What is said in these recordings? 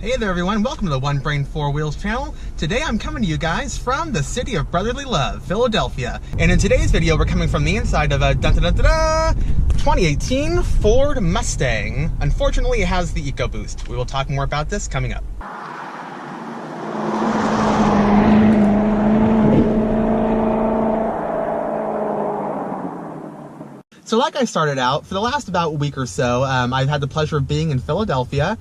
Hey there everyone, welcome to the One Brain Four Wheels channel. Today I'm coming to you guys from the city of brotherly love, Philadelphia. And in today's video we're coming from the inside of a 2018 Ford Mustang. Unfortunately it has the Ecoboost. We will talk more about this coming up. So like I started out, for the last about week or so, I've had the pleasure of being in Philadelphia,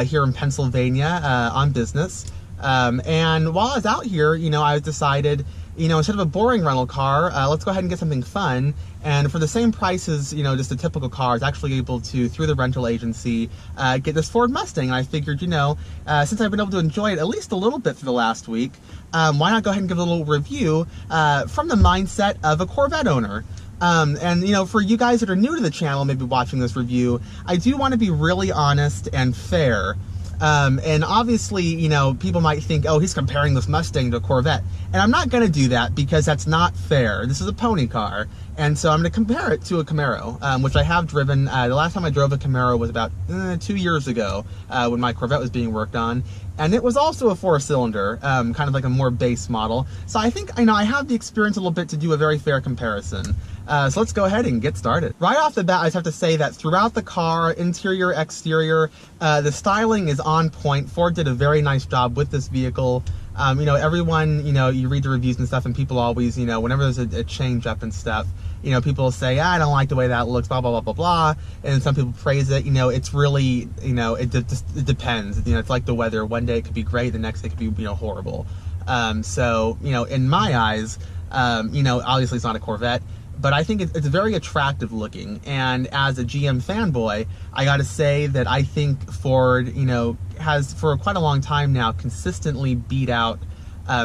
here in Pennsylvania, on business. And while I was out here, I decided, instead of a boring rental car, let's go ahead and get something fun. And for the same price as, just a typical car, I was actually able to, through the rental agency, get this Ford Mustang. And I figured, since I've been able to enjoy it at least a little bit for the last week, why not go ahead and give a little review from the mindset of a Corvette owner. And for you guys that are new to the channel, maybe watching this review, I do want to be really honest and fair. And obviously, people might think, oh, he's comparing this Mustang to a Corvette. And I'm not going to do that because that's not fair. This is a pony car. And so I'm going to compare it to a Camaro, which I have driven. The last time I drove a Camaro was about 2 years ago, when my Corvette was being worked on. And it was also a 4-cylinder, kind of like a more base model. So I think, I have the experience a little bit to do a very fair comparison. So let's go ahead and get started. Right off the bat, I just have to say that throughout the car, interior, exterior, the styling is on point. Ford did a very nice job with this vehicle. Everyone, you read the reviews and stuff, and people always, whenever there's a change up and stuff, people say, I don't like the way that looks, blah, blah, blah, blah, blah. And some people praise it. It's really, it depends. It's like the weather. One day it could be great. The next day it could be, horrible. So, in my eyes, obviously it's not a Corvette, but I think it's very attractive looking. And as a GM fanboy, I gotta say that I think Ford, has for quite a long time now consistently beat out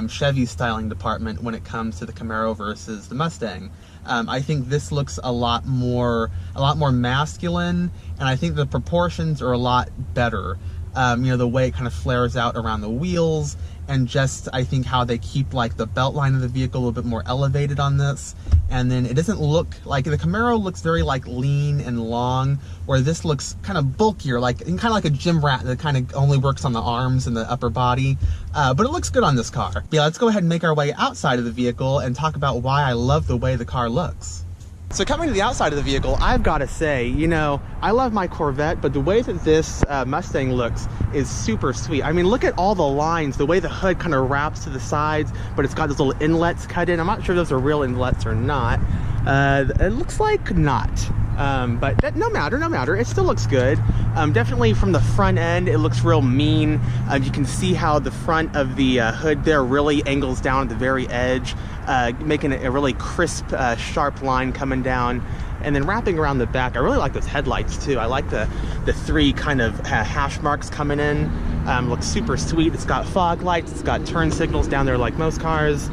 Chevy's styling department when it comes to the Camaro versus the Mustang. I think this looks a lot more masculine, and I think the proportions are a lot better. The way it kind of flares out around the wheels, and just I think how they keep like the belt line of the vehicle a little bit more elevated on this. And then it doesn't look like the Camaro looks very like lean and long, where this looks kind of bulkier, kind of like a gym rat that kind of only works on the arms and the upper body. But it looks good on this car. Yeah, let's go ahead and make our way outside of the vehicle and talk about why I love the way the car looks. So coming to the outside of the vehicle, I've got to say, I love my Corvette, but the way that this Mustang looks is super sweet. I mean, look at all the lines, the way the hood kind of wraps to the sides, but it's got those little inlets cut in. I'm not sure if those are real inlets or not. It looks like not. But that, no matter, it still looks good. Definitely from the front end, it looks real mean. You can see how the front of the hood there really angles down at the very edge, making it a really crisp, sharp line coming down. And then wrapping around the back, I really like those headlights too. I like the three kind of hash marks coming in. Looks super sweet. It's got fog lights, it's got turn signals down there like most cars.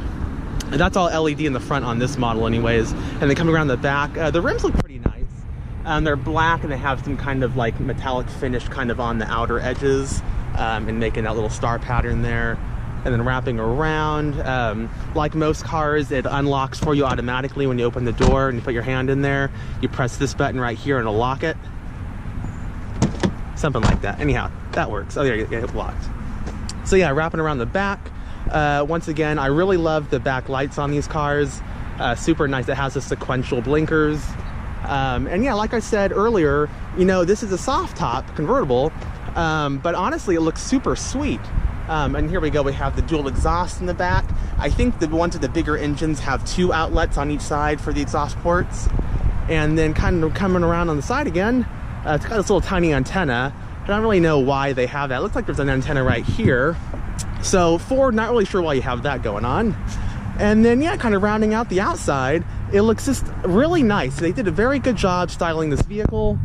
And that's all LED in the front on this model anyways. And then coming around the back, the rims look pretty nice. They're black and they have some kind of like metallic finish kind of on the outer edges, and making that little star pattern there. And then wrapping around, like most cars, it unlocks for you automatically when you open the door and you put your hand in there. You press this button right here and it'll lock it. Something like that. Anyhow, that works. Oh, there you go, it's locked. So yeah, wrapping around the back. Once again, I really love the back lights on these cars. Super nice. It has the sequential blinkers. And yeah, like I said earlier, this is a soft top convertible, but honestly, it looks super sweet. And here we go, we have the dual exhaust in the back. I think the ones with the bigger engines have 2 outlets on each side for the exhaust ports. And then kind of coming around on the side again, it's got this little tiny antenna. I don't really know why they have that. It looks like there's an antenna right here. So Ford, not really sure why you have that going on. And then yeah, kind of rounding out the outside, it looks just really nice. They did a very good job styling this vehicle.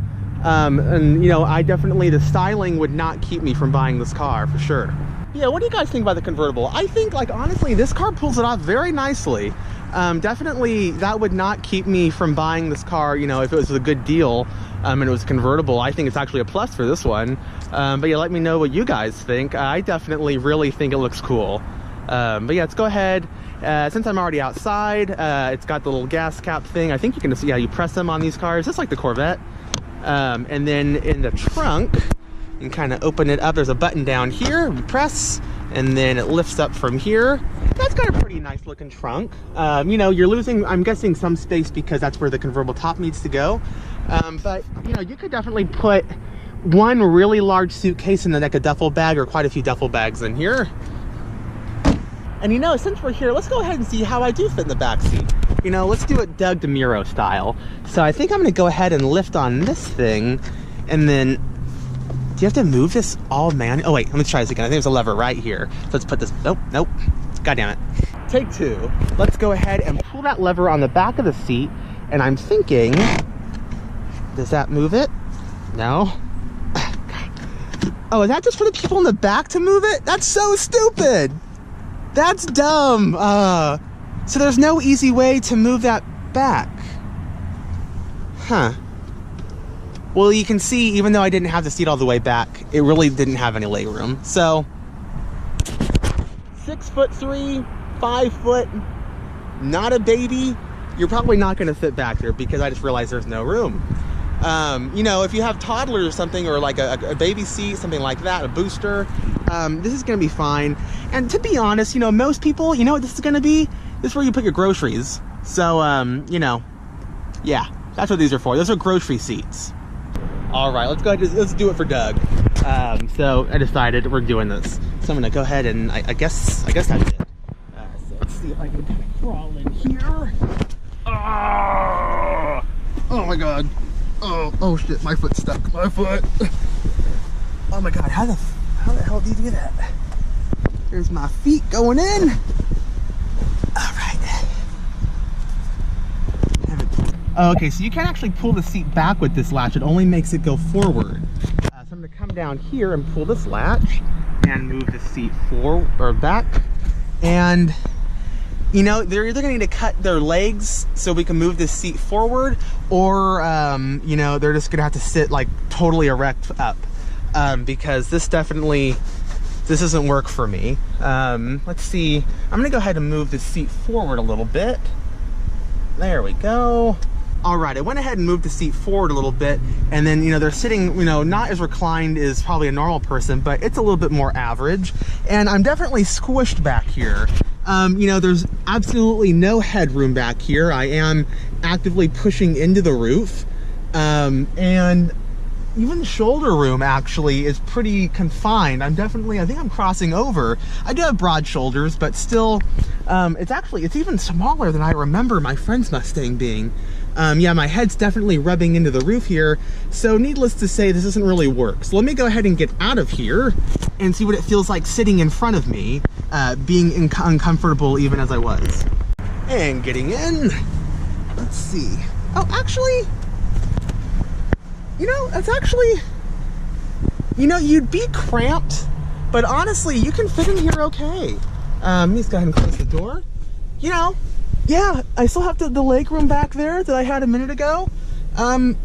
And I definitely, the styling would not keep me from buying this car for sure. Yeah, what do you guys think about the convertible? I think, honestly, this car pulls it off very nicely. Definitely, that would not keep me from buying this car, if it was a good deal, and it was convertible. I think it's actually a plus for this one. But yeah, let me know what you guys think. I definitely really think it looks cool. But yeah, let's go ahead. Since I'm already outside, it's got the little gas cap thing. I think you can see how you press them on these cars, just like the Corvette. And then in the trunk, and kind of open it up. There's a button down here, we press, and then it lifts up from here. That's got a pretty nice looking trunk. You know, you're losing, I'm guessing, some space because that's where the convertible top needs to go. But you know, you could definitely put one really large suitcase in like a duffel bag, or quite a few duffel bags in here. And you know, since we're here, let's go ahead and see how I do fit in the back seat. You know, let's do it Doug DeMuro style. So I think I'm gonna go ahead and lift on this thing, and then, do you have to move this all manually? Oh wait, let me try this again. I think there's a lever right here. So let's put this, nope. God damn it. Take two. Let's go ahead and pull that lever on the back of the seat, and I'm thinking, does that move it? No. Oh, is that just for the people in the back to move it? That's so stupid. That's dumb. So there's no easy way to move that back. Huh. Well, you can see, even though I didn't have the seat all the way back, it really didn't have any leg room. So 6'3", 5 foot, not a baby, you're probably not gonna fit back there, because I just realized there's no room. You know, if you have toddlers or something, or like a baby seat, something like that, a booster, this is gonna be fine. And to be honest, you know, most people, you know what this is gonna be? This is where you put your groceries. So, you know, yeah, that's what these are for. Those are grocery seats. All right, let's go ahead, let's do it for Doug. So I decided we're doing this. So I'm gonna go ahead and I guess that's it. So let's see if I can kind of crawl in here. Oh my God. Oh shit, my foot's stuck, my foot. Oh my God, how the hell do you do that? There's my feet going in. All right. Okay, so you can't actually pull the seat back with this latch. It only makes it go forward. So I'm gonna come down here and pull this latch and move the seat forward or back. And you know, they're either gonna need to cut their legs so we can move this seat forward, or you know, they're just gonna have to sit like totally erect up, because this doesn't work for me. Let's see, I'm gonna go ahead and move the seat forward a little bit. There we go. All right, I went ahead and moved the seat forward a little bit, and then, you know, they're sitting, you know, not as reclined as probably a normal person, but it's a little bit more average. And I'm definitely squished back here. You know, there's absolutely no headroom back here. I am actively pushing into the roof. And even shoulder room actually is pretty confined. I think I'm crossing over. I do have broad shoulders, but still, it's even smaller than I remember my friend's Mustang being. Yeah, my head's definitely rubbing into the roof here, so needless to say, this doesn't really work. So let me go ahead and get out of here and see what it feels like sitting in front of me, being uncomfortable even as I was. And getting in, let's see. Oh, actually, you know, that's actually, you know, you'd be cramped, but honestly, you can fit in here okay. Let me just go ahead and close the door. You know, yeah, I still have the leg room back there that I had a minute ago.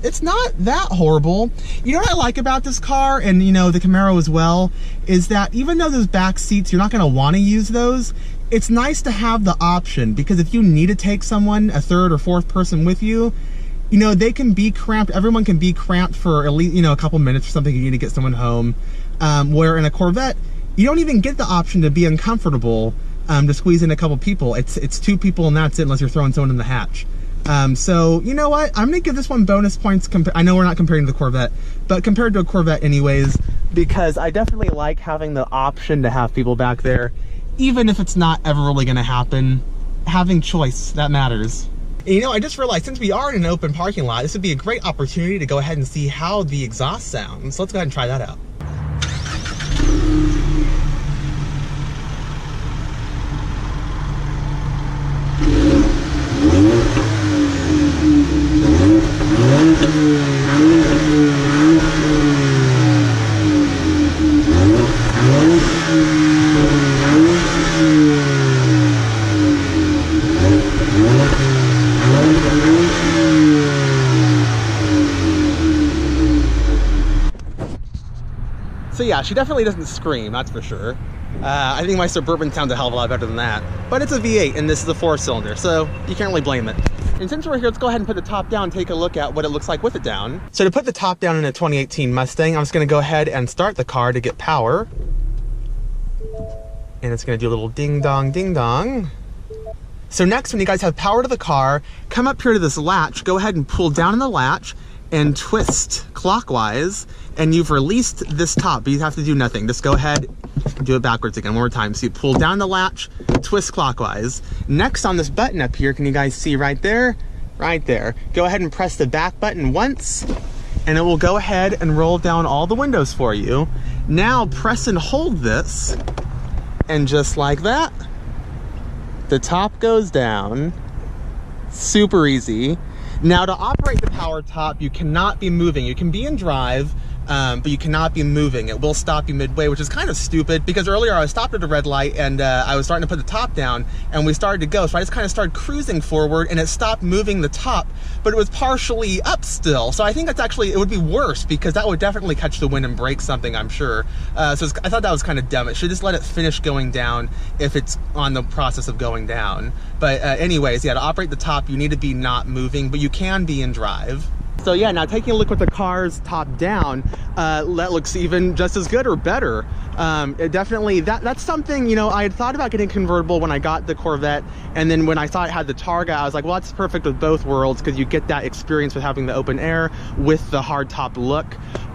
It's not that horrible. You know what I like about this car, and you know, the Camaro as well, is that even though those back seats, you're not gonna wanna use those, it's nice to have the option, because if you need to take someone, a third or fourth person with you, you know, they can be cramped, everyone can be cramped for at least, you know, a couple minutes or something. You need to get someone home. Where in a Corvette, you don't even get the option to be uncomfortable, to squeeze in a couple people. It's two people and that's it, unless you're throwing someone in the hatch. So, you know what? I'm gonna give this one bonus points. I know we're not comparing to the Corvette, but compared to a Corvette anyways, because I definitely like having the option to have people back there, even if it's not ever really gonna happen. Having choice, that matters. And you know, I just realized, since we are in an open parking lot, this would be a great opportunity to go ahead and see how the exhaust sounds. So let's go ahead and try that out. So yeah, she definitely doesn't scream, that's for sure. I think my Suburban sounds a hell of a lot better than that. But it's a V8 and this is a 4-cylinder, so you can't really blame it. And since we're here, let's go ahead and put the top down and take a look at what it looks like with it down. So to put the top down in a 2018 Mustang, I'm just gonna go ahead and start the car to get power. And it's gonna do a little ding dong, ding dong. So next, when you guys have power to the car, come up here to this latch, go ahead and pull down on the latch and twist clockwise, and you've released this top, but you have to do nothing. Just go ahead and do it backwards again, one more time. So you pull down the latch, twist clockwise. Next on this button up here, can you guys see right there? Right there. Go ahead and press the back button once, and it will go ahead and roll down all the windows for you. Now press and hold this, and just like that, the top goes down. Super easy. Now to operate the power top, you cannot be moving. You can be in drive, but you cannot be moving. It will stop you midway, which is kind of stupid because earlier I was stopped at a red light and I was starting to put the top down and we started to go. So I just kind of started cruising forward and it stopped moving the top, but it was partially up still. So I think that's actually, it would be worse because that would definitely catch the wind and break something, I'm sure. I thought that was kind of dumb. It should just let it finish going down if it's on the process of going down. But anyways, yeah, to operate the top, you need to be not moving, but you can be in drive. So yeah, now taking a look at the car's top down, that looks even just as good or better. It definitely, that's something, you know, I had thought about getting convertible when I got the Corvette, and then when I saw it had the Targa, I was like, well, that's perfect with both worlds because you get that experience with having the open air with the hard top look.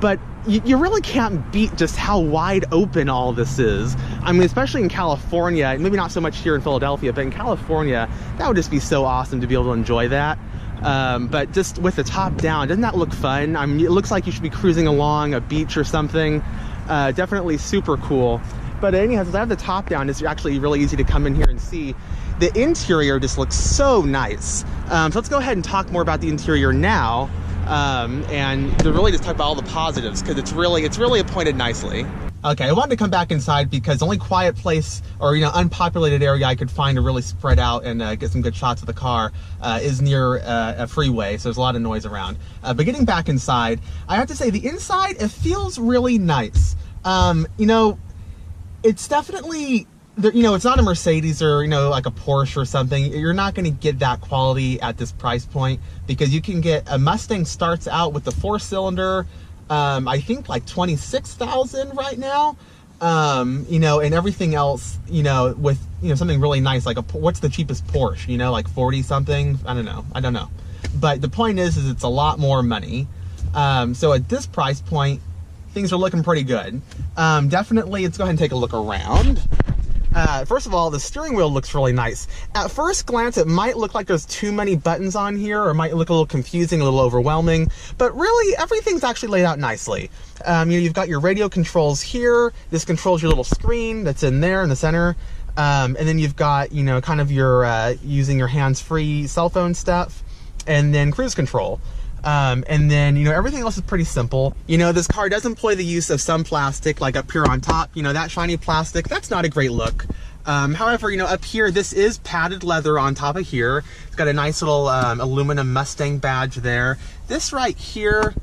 But you really can't beat just how wide open all this is. I mean, especially in California, maybe not so much here in Philadelphia, but in California, that would just be so awesome to be able to enjoy that. But just with the top down, doesn't that look fun? I mean, it looks like you should be cruising along a beach or something. Definitely super cool. But anyhow, since I have the top down, it's actually really easy to come in here and see. The interior just looks so nice. So let's go ahead and talk more about the interior now. And to really just talk about all the positives because it's really appointed nicely. Okay, I wanted to come back inside because the only quiet place or, you know, unpopulated area I could find to really spread out and get some good shots of the car is near a freeway, so there's a lot of noise around. But getting back inside, I have to say the inside, it feels really nice. You know, it's definitely, you know, it's not a Mercedes or, you know, like a Porsche or something. You're not going to get that quality at this price point because you can get, a Mustang starts out with the 4-cylinder, I think like 26,000 right now, you know, and everything else, you know, with, you know, something really nice, like what's the cheapest Porsche, you know, like 40 something, I don't know, but the point is it's a lot more money. So at this price point, things are looking pretty good. Definitely, let's go ahead and take a look around. First of all, the steering wheel looks really nice. At first glance, it might look like there's too many buttons on here, or it might look a little confusing, a little overwhelming, but really everything's actually laid out nicely. You know, you've got your radio controls here. This controls your little screen that's in there in the center. And then you've got, you know, kind of your using your hands-free cell phone stuff, and then cruise control. And then, you know, everything else is pretty simple. You know, this car does employ the use of some plastic, like up here on top, you know, that shiny plastic, that's not a great look. However, you know, up here, this is padded leather on top of here. It's got a nice little aluminum Mustang badge there. This right here,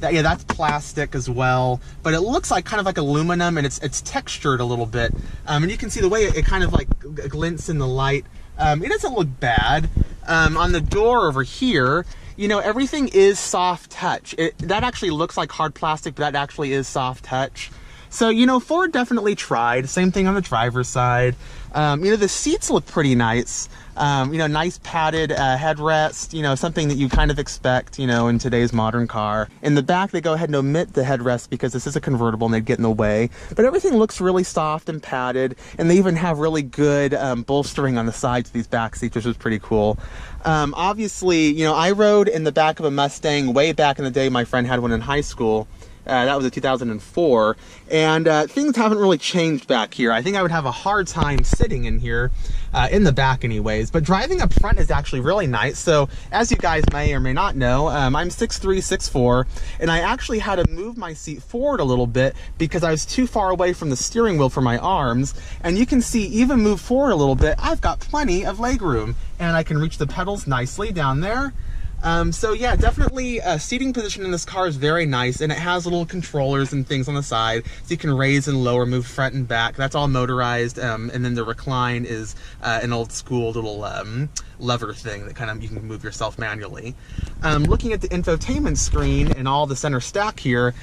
yeah, that's plastic as well, but it looks like kind of like aluminum, and it's textured a little bit. And you can see the way it kind of like glints in the light. It doesn't look bad. On the door over here, you know, everything is soft touch. That actually looks like hard plastic, but that actually is soft touch. So, you know, Ford definitely tried. Same thing on the driver's side. You know, the seats look pretty nice. You know, nice padded headrest, you know, something that you kind of expect, you know, in today's modern car. In the back, they go ahead and omit the headrest because this is a convertible and they'd get in the way. But everything looks really soft and padded, and they even have really good bolstering on the sides of these back seats, which is pretty cool. Obviously, you know, I rode in the back of a Mustang way back in the day. My friend had one in high school. That was a 2004, and things haven't really changed back here. I think I would have a hard time sitting in here, in the back anyways, but driving up front is actually really nice. So as you guys may or may not know, I'm 6'3", 6'4", and I actually had to move my seat forward a little bit because I was too far away from the steering wheel for my arms. And you can see, even move forward a little bit, I've got plenty of leg room, and I can reach the pedals nicely down there. So yeah, definitely seating position in this car is very nice, and it has little controllers and things on the side, so you can raise and lower, move front and back. That's all motorized, and then the recline is an old school little lever thing that kind of you can move yourself manually. Looking at the infotainment screen and all the center stack here,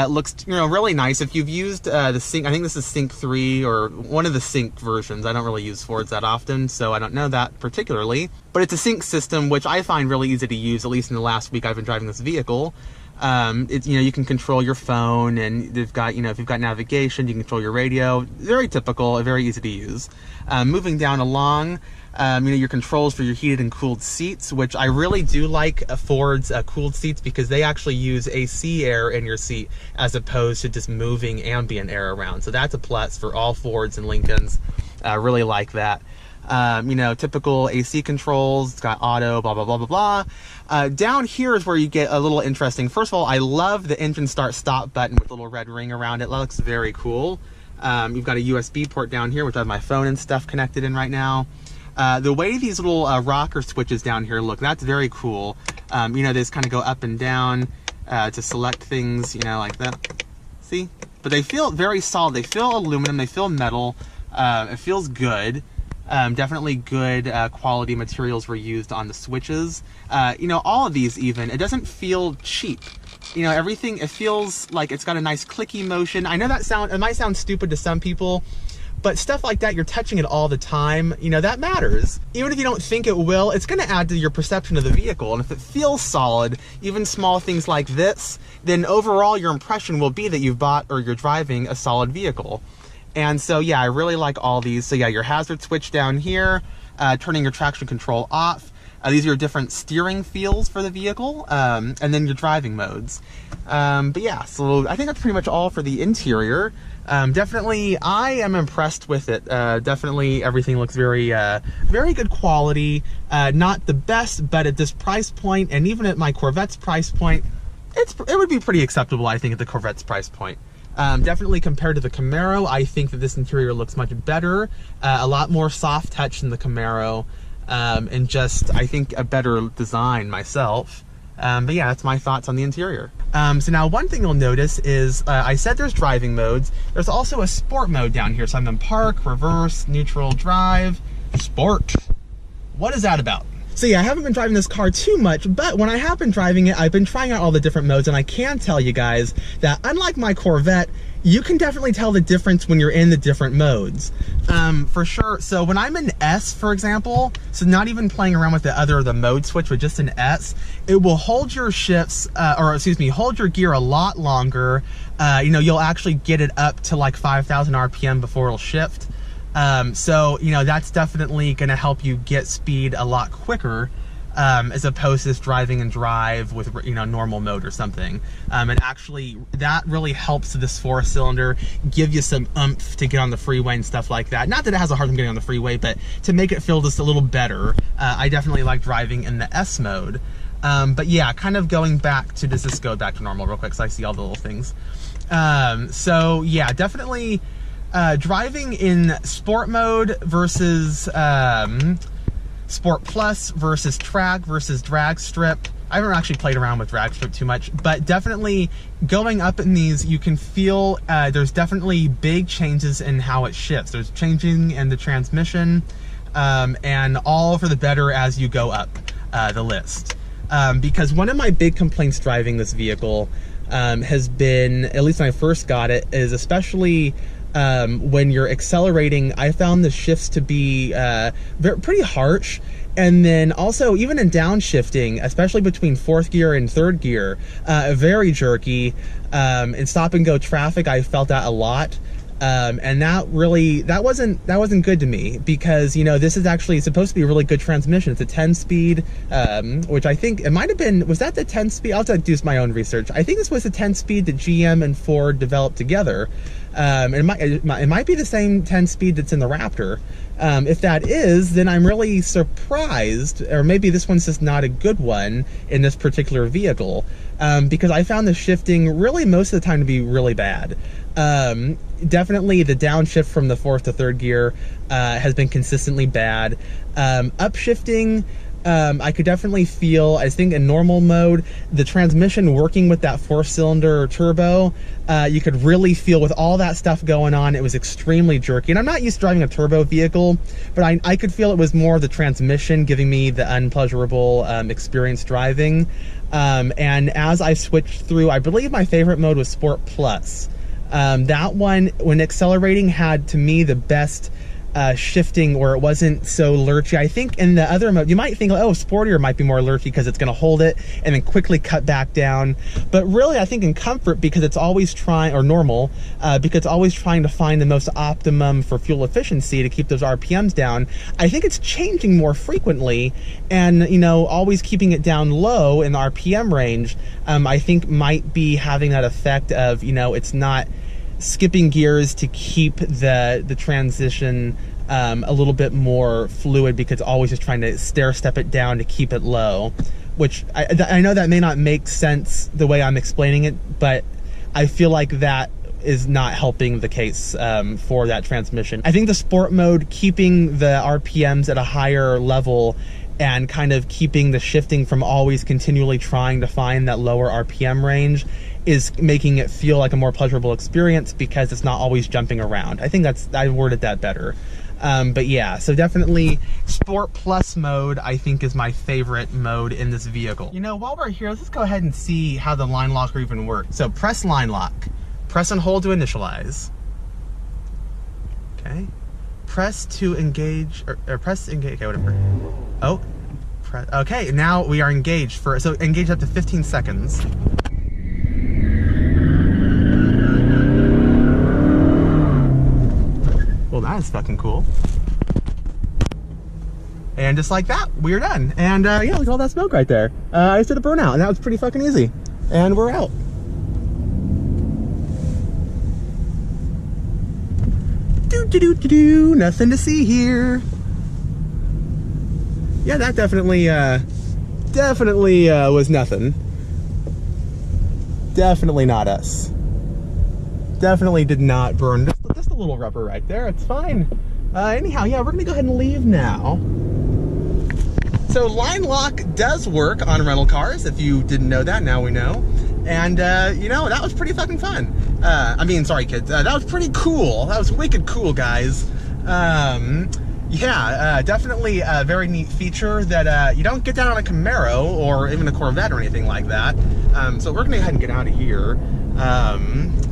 looks really nice. If you've used the Sync, I think this is Sync 3 or one of the Sync versions. I don't really use Fords that often, so I don't know that particularly. But it's a sync system, which I find really easy to use, at least in the last week I've been driving this vehicle. You can control your phone, and they've got, if you've got navigation, you can control your radio. Very typical, very easy to use. Moving down along, your controls for your heated and cooled seats, which I really do like Ford's cooled seats, because they actually use AC air in your seat as opposed to just moving ambient air around. So that's a plus for all Fords and Lincolns. Really like that. Typical AC controls. It's got auto, blah, blah, blah, blah, blah. Down here is where you get a little interesting. First of all, I love the engine start stop button with a little red ring around it. It looks very cool. You've got a USB port down here, which I have my phone and stuff connected in right now. The way these little rocker switches down here look, that's very cool. They just kind of go up and down to select things, like that. See? But they feel very solid. They feel aluminum. They feel metal. It feels good. Definitely good quality materials were used on the switches. All of these even, it doesn't feel cheap. Everything, it feels like it's got a nice clicky motion. I know it might sound stupid to some people, but stuff like that, you're touching it all the time, that matters. Even if you don't think it will, it's gonna add to your perception of the vehicle. And if it feels solid, even small things like this, then overall your impression will be that you've bought or you're driving a solid vehicle. And so, yeah, I really like all these. So yeah, your hazard switch down here, turning your traction control off. These are your different steering feels for the vehicle, and then your driving modes. But yeah, so I think that's pretty much all for the interior. Definitely, I am impressed with it. Definitely everything looks very, very good quality. Not the best, but at this price point, and even at my Corvette's price point, it would be pretty acceptable, I think, at the Corvette's price point. Definitely compared to the Camaro, I think that this interior looks much better, a lot more soft touch than the Camaro, and just, I think, a better design myself. But yeah, that's my thoughts on the interior. So now one thing you'll notice is, I said there's driving modes. There's also a sport mode down here. So I'm in park, reverse, neutral, drive, sport. What is that about? So yeah, I haven't been driving this car too much, but when I have been driving it, I've been trying out all the different modes, and I can tell you guys that unlike my Corvette, you can definitely tell the difference when you're in the different modes. For sure. So when I'm in S, for example, so not even playing around with the mode switch, but just in S, it will hold your shifts, hold your gear a lot longer. You'll actually get it up to like 5,000 RPM before it'll shift. So, that's definitely going to help you get speed a lot quicker, as opposed to just driving and drive with, normal mode or something. And actually, that really helps this 4-cylinder give you some oomph to get on the freeway and stuff like that. Not that it has a hard time getting on the freeway, but to make it feel just a little better, I definitely like driving in the S mode. But yeah, kind of going back to, does this go back to normal real quick, so I see all the little things. So yeah, definitely... driving in sport mode versus sport plus versus track versus drag strip. I haven't actually played around with drag strip too much, but definitely going up in these, you can feel there's definitely big changes in how it shifts. There's changing in the transmission, and all for the better as you go up the list. Because one of my big complaints driving this vehicle has been, at least when I first got it, is especially when you're accelerating, I found the shifts to be pretty harsh. And then also, even in downshifting, especially between 4th gear and 3rd gear, very jerky. In stop and go traffic, I felt that a lot. And that wasn't good to me, because this is actually supposed to be a really good transmission. It's a 10-speed, which I think it might have been. Was that the 10-speed? I'll have to do my own research. I think this was the 10-speed that GM and Ford developed together. It might be the same 10-speed that's in the Raptor. If that is, then I'm really surprised, or maybe this one's just not a good one in this particular vehicle, because I found the shifting really most of the time to be really bad. Definitely the downshift from the 4th to 3rd gear has been consistently bad. Upshifting, I could definitely feel, I think in normal mode, the transmission working with that 4-cylinder turbo, you could really feel with all that stuff going on, it was extremely jerky. And I'm not used to driving a turbo vehicle, but I could feel it was more the transmission giving me the unpleasurable experience driving. And as I switched through, I believe my favorite mode was Sport Plus. That one, when accelerating, had to me the best shifting where it wasn't so lurchy. I think in the other mode, you might think, oh, Sportier might be more lurchy because it's going to hold it and then quickly cut back down. But really, I think in Comfort, because it's always trying, or Normal, because it's always trying to find the most optimum for fuel efficiency to keep those RPMs down, I think it's changing more frequently, and, you know, always keeping it down low in the RPM range, I think might be having that effect of, you know, it's not skipping gears to keep the transition a little bit more fluid, because always just trying to stair step it down to keep it low, which I know that may not make sense the way I'm explaining it, but I feel like that is not helping the case for that transmission. I think the sport mode, keeping the RPMs at a higher level and kind of keeping the shifting from always continually trying to find that lower RPM range, is making it feel like a more pleasurable experience because it's not always jumping around. I think I worded that better. But yeah, so definitely Sport Plus mode, I think, is my favorite mode in this vehicle. You know, while we're here, let's just go ahead and see how the line locker even works. So press line lock, press and hold to initialize. Okay. Press to engage, or press engage, okay, whatever. Oh, okay, now we are engaged so engage up to 15 seconds. Well, that is fucking cool. And just like that, we're done. And yeah, look at all that smoke right there. I just did a burnout, and that was pretty fucking easy. And we're out. Nothing to see here. Yeah, that definitely was nothing. Definitely not us. Definitely did not burn. Just a little rubber right there. It's fine. Anyhow, yeah, we're gonna go ahead and leave now. So line lock does work on rental cars. If you didn't know that, now we know. And you know, that was pretty fucking fun. I mean, sorry kids, that was pretty cool. That was wicked cool, guys. Yeah, definitely a very neat feature that you don't get that on a Camaro or even a Corvette or anything like that. So we're gonna go ahead and get out of here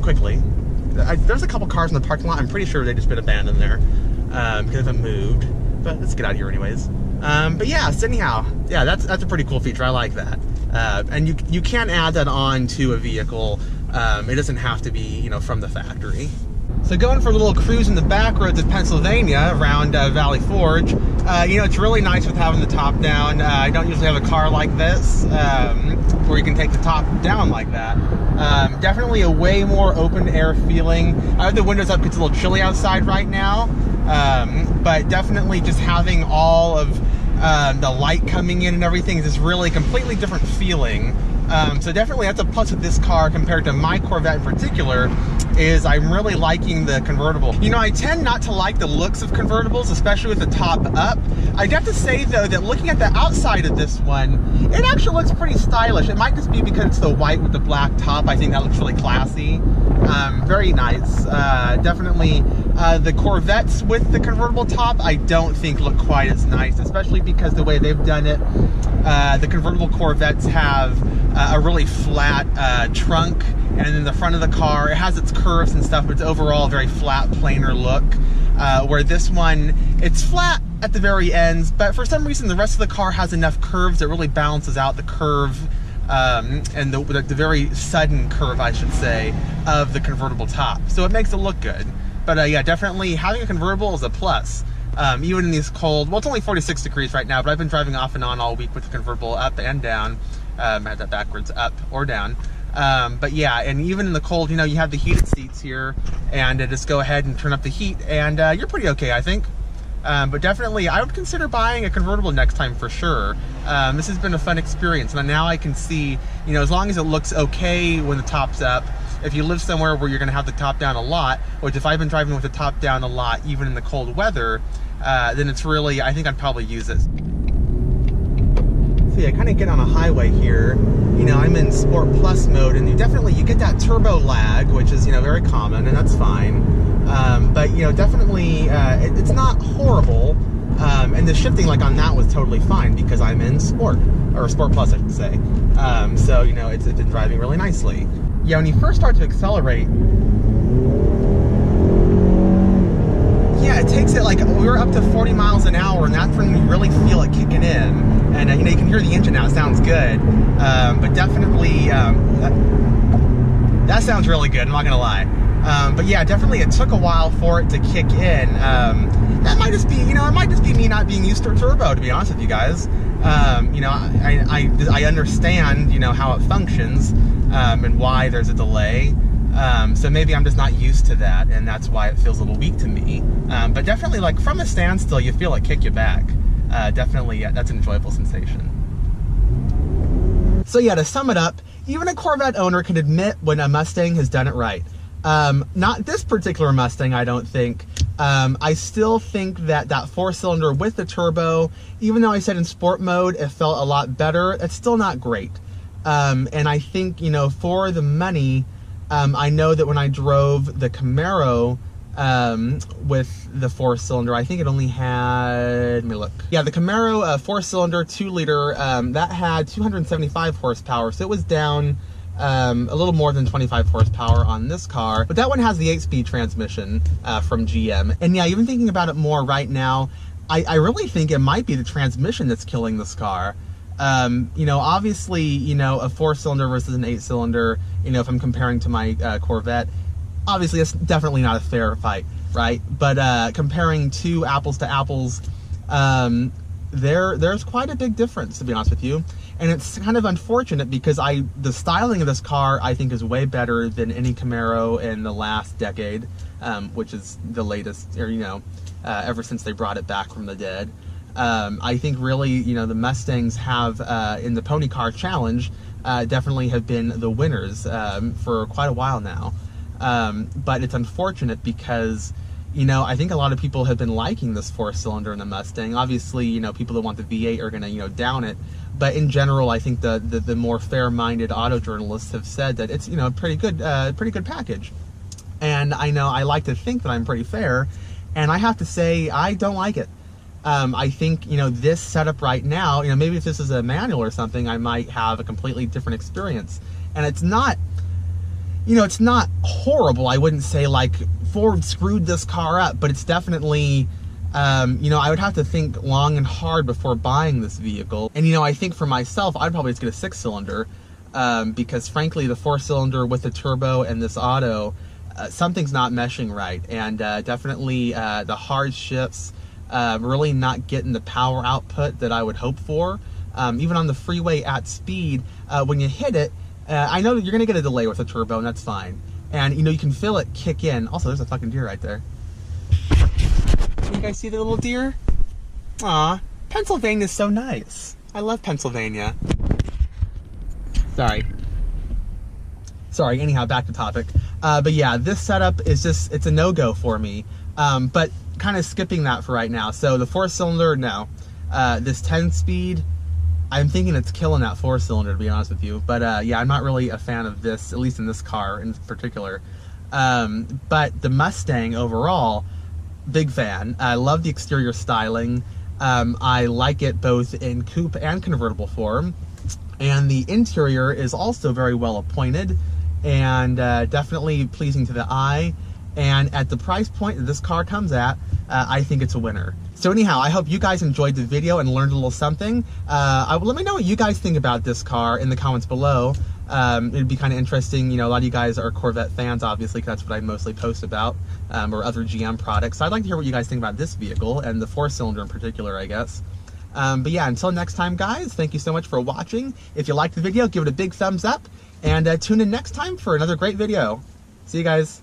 quickly. There's a couple cars in the parking lot. I'm pretty sure they just been abandoned there because they haven't moved. But let's get out of here anyways. But yeah, so anyhow, yeah, that's a pretty cool feature. I like that. And you can add that on to a vehicle. It doesn't have to be, you know, from the factory. So going for a little cruise in the back roads of Pennsylvania around Valley Forge, you know, it's really nice with having the top down. I don't usually have a car like this where you can take the top down like that. Definitely a way more open air feeling. I have the windows up because it's a little chilly outside right now, but definitely just having all of the light coming in and everything is just really completely different feeling. So definitely that's a plus with this car compared to my Corvette in particular, is I'm really liking the convertible. You know, I tend not to like the looks of convertibles, especially with the top up. I'd have to say though that looking at the outside of this one, it actually looks pretty stylish. It might just be because it's the white with the black top. I think that looks really classy. Very nice. Definitely the Corvettes with the convertible top I don't think look quite as nice, especially because the way they've done it. The convertible Corvettes have a really flat trunk, and in the front of the car it has its curves and stuff, but it's overall a very flat, plainer look. Where this one, it's flat at the very ends, but for some reason the rest of the car has enough curves that really balances out the curve and the very sudden curve, I should say, of the convertible top. So it makes it look good. But yeah, definitely having a convertible is a plus. Even in these cold, well, it's only 46 degrees right now, but I've been driving off and on all week with the convertible up and down. I had that backwards, up or down. But yeah, and even in the cold, you know, you have the heated seats here, and just go ahead and turn up the heat, and you're pretty okay, I think. But definitely, I would consider buying a convertible next time for sure. This has been a fun experience, and now I can see, you know, as long as it looks okay when the top's up, if you live somewhere where you're gonna have the top down a lot, which if I've been driving with the top down a lot, even in the cold weather, then it's really, I think I'd probably use it. So yeah, kind of get on a highway here. You know, I'm in Sport Plus mode, and you get that turbo lag, which is, you know, very common, and that's fine. But, you know, definitely, it's not horrible. And the shifting, like, on that was totally fine because I'm in Sport, or Sport Plus, I should say. So, you know, it's been driving really nicely. Yeah, when you first start to accelerate, yeah, it takes it, like, we're up to 40 miles an hour, and that's when you really feel it kicking in. And, you know, you can hear the engine now, it sounds good. But definitely, that sounds really good, I'm not gonna lie. But yeah, definitely it took a while for it to kick in. That might just be, you know, it might just be me not being used to turbo, to be honest with you guys. You know, I understand, you know, how it functions, and why there's a delay. So maybe I'm just not used to that, and that's why it feels a little weak to me. But definitely, like, from a standstill, you feel it kick you back. Definitely, yeah, that's an enjoyable sensation. So yeah, to sum it up, even a Corvette owner can admit when a Mustang has done it right. Not this particular Mustang, I don't think. I still think that 4-cylinder with the turbo, even though I said in sport mode it felt a lot better, it's still not great. And I think, you know, for the money, I know that when I drove the Camaro with the 4-cylinder, I think it only had, let me look. Yeah, the Camaro 4-cylinder 2-liter, that had 275 horsepower, so it was down a little more than 25 horsepower on this car, but that one has the 8-speed transmission from GM. And yeah, even thinking about it more right now, I really think it might be the transmission that's killing this car. You know, obviously, you know, a 4-cylinder versus an 8-cylinder, you know, if I'm comparing to my Corvette, obviously it's definitely not a fair fight, right? But comparing two apples to apples, there's quite a big difference, to be honest with you. And it's kind of unfortunate because the styling of this car, I think, is way better than any Camaro in the last decade, which is the latest, or, you know, ever since they brought it back from the dead. I think really, you know, the Mustangs have, in the Pony Car Challenge, definitely have been the winners for quite a while now. But it's unfortunate because, you know, I think a lot of people have been liking this 4-cylinder in the Mustang. Obviously, you know, people that want the V8 are going to, you know, down it. But in general, I think the more fair-minded auto journalists have said that it's, you know, a pretty good package. And I know I like to think that I'm pretty fair, and I have to say I don't like it. I think, you know, this setup right now, you know, maybe if this is a manual or something, I might have a completely different experience. And it's not, you know, it's not horrible. I wouldn't say like Ford screwed this car up, but it's definitely, you know, I would have to think long and hard before buying this vehicle. And, you know, I think for myself, I'd probably just get a 6-cylinder, because frankly, the 4-cylinder with the turbo and this auto, something's not meshing right. And definitely the hard shifts, really not getting the power output that I would hope for. Even on the freeway at speed, when you hit it, I know that you're gonna get a delay with a turbo, and that's fine. And, you know, you can feel it kick in. Also, there's a fucking deer right there. You guys see the little deer? Aw, Pennsylvania's so nice. I love Pennsylvania. Sorry, anyhow, back to topic. But yeah, this setup is just, it's a no-go for me. But kind of skipping that for right now. So the 4-cylinder, no. This 10-speed, I'm thinking it's killing that 4-cylinder, to be honest with you. But yeah, I'm not really a fan of this, at least in this car in particular. But the Mustang overall, big fan. I love the exterior styling. I like it both in coupe and convertible form. And the interior is also very well appointed and definitely pleasing to the eye. And at the price point that this car comes at, I think it's a winner. So anyhow, I hope you guys enjoyed the video and learned a little something. Let me know what you guys think about this car in the comments below. It'd be kind of interesting. You know, a lot of you guys are Corvette fans, obviously, because that's what I mostly post about, or other GM products. So I'd like to hear what you guys think about this vehicle, and the 4-cylinder in particular, I guess. But yeah, until next time, guys, thank you so much for watching. If you liked the video, give it a big thumbs up, and tune in next time for another great video. See you guys.